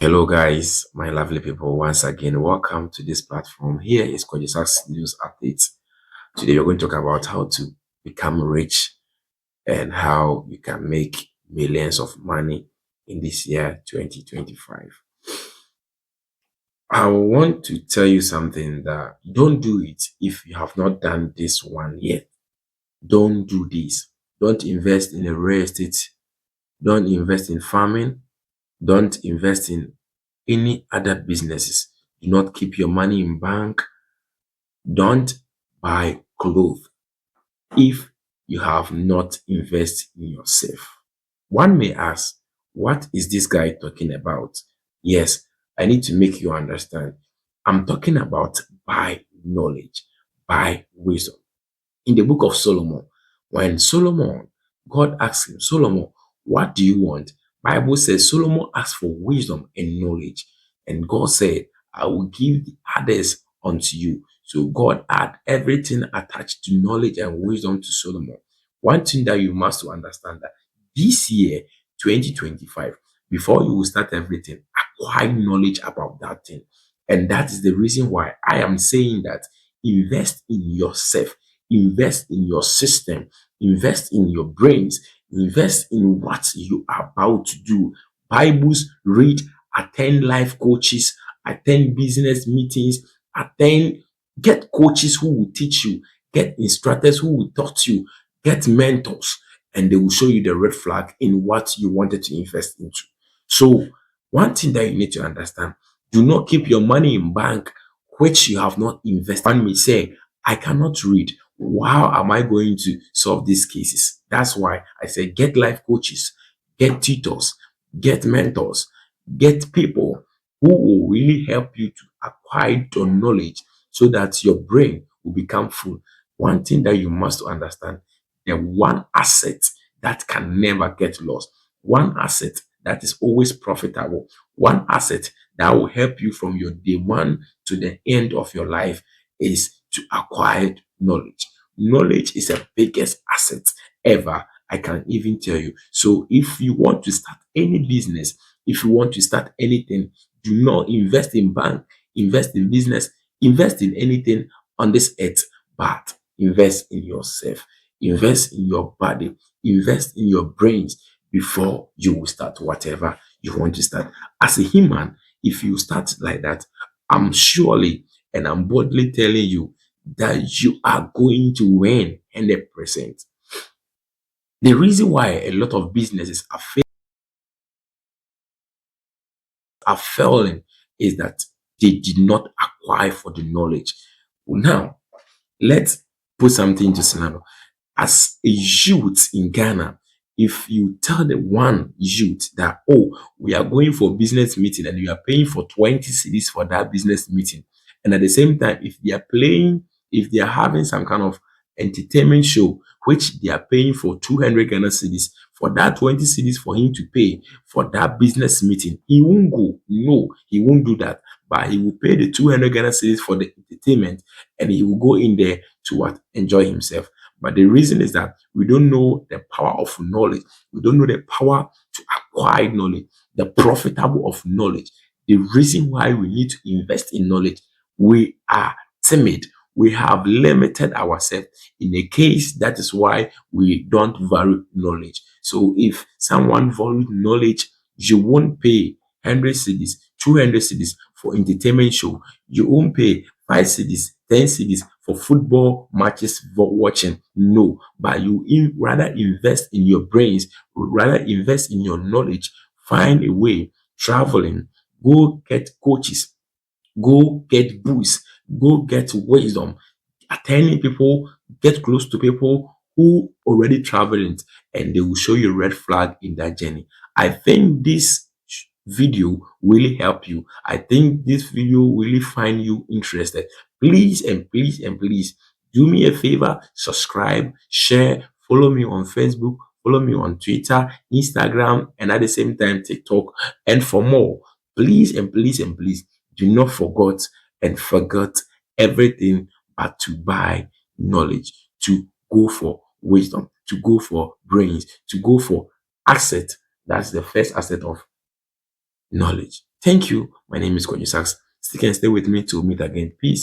Hello, guys, my lovely people. Once again, welcome to this platform. Here is Kwajo Succe News Updates. Today, we're going to talk about how to become rich and how you can make millions of money in this year 2025. I want to tell you something that don't do it if you have not done this one yet. Don't do this. Don't invest in a real estate. Don't invest in farming. Don't invest in any other businesses. Do not keep your money in bank. Don't buy clothes if you have not invested in yourself. One may ask, what is this guy talking about? Yes, I need to make you understand. I'm talking about by knowledge, by wisdom. In the book of Solomon, when God asked him, Solomon, what do you want? Bible says Solomon asked for wisdom and knowledge. And God said, I will give the others unto you. So God had everything attached to knowledge and wisdom to Solomon. One thing that you must understand that this year, 2025, before you will start everything, acquire knowledge about that thing. And that is the reason why I am saying that invest in yourself, invest in your system, invest in your brains, invest in what you are about to do. Bibles, read, attend life coaches, attend business meetings, attend, get coaches who will teach you, get instructors who will teach you, get mentors, and they will show you the red flag in what you wanted to invest into. So, one thing that you need to understand, do not keep your money in bank which you have not invested. One may say, I cannot read. How am I going to solve these cases? That's why I say get life coaches, get tutors, get mentors, get people who will really help you to acquire your knowledge so that your brain will become full. One thing that you must understand, the one asset that can never get lost, one asset that is always profitable, one asset that will help you from your day one to the end of your life is to acquire knowledge. Knowledge is the biggest asset ever. I can even tell you. So if you want to start any business, if you want to start anything, do not invest in bank, invest in business, invest in anything on this earth, but invest in yourself, invest in your body, invest in your brains before you will start whatever you want to start. As a human, if you start like that, I'm surely and I'm boldly telling you that you are going to win 100%. The reason why a lot of businesses are failing is that they did not acquire for the knowledge. Now, let's put something into scenario. As a youth in Ghana, if you tell the one youth that, oh, we are going for business meeting and you are paying for 20 cedis for that business meeting, and at the same time, if they are playing, if they are having some kind of entertainment show, which they are paying for 200 Ghana cedis, for that 20 cedis for him to pay for that business meeting, he won't go. No, he won't do that. But he will pay the 200 Ghana cedis for the entertainment and he will go in there to what? Enjoy himself. But the reason is that we don't know the power of knowledge. We don't know the power to acquire knowledge, the profitable of knowledge. The reason why we need to invest in knowledge, we are timid. We have limited ourselves. In a case, that is why we don't value knowledge. So if someone values knowledge, you won't pay 100 cedis, 200 cedis for entertainment show. You won't pay 5 cedis, 10 cedis for football matches for watching. No, but you rather invest in your brains, rather invest in your knowledge. Find a way, traveling, go get coaches, go get boosts, go get wisdom, attending people, get close to people who already traveled and they will show you red flag in that journey. I think this video really help you. I think this video really find you interested. Please and please and please do me a favor, subscribe, share, follow me on Facebook, follow me on Twitter, Instagram, and at the same time TikTok. And for more, please and please and please do not forget everything but to buy knowledge, to go for wisdom, to go for brains, to go for asset. That's the first asset of knowledge. Thank you. My name is Kwajo Succe. Stick and stay with me to meet again. Peace.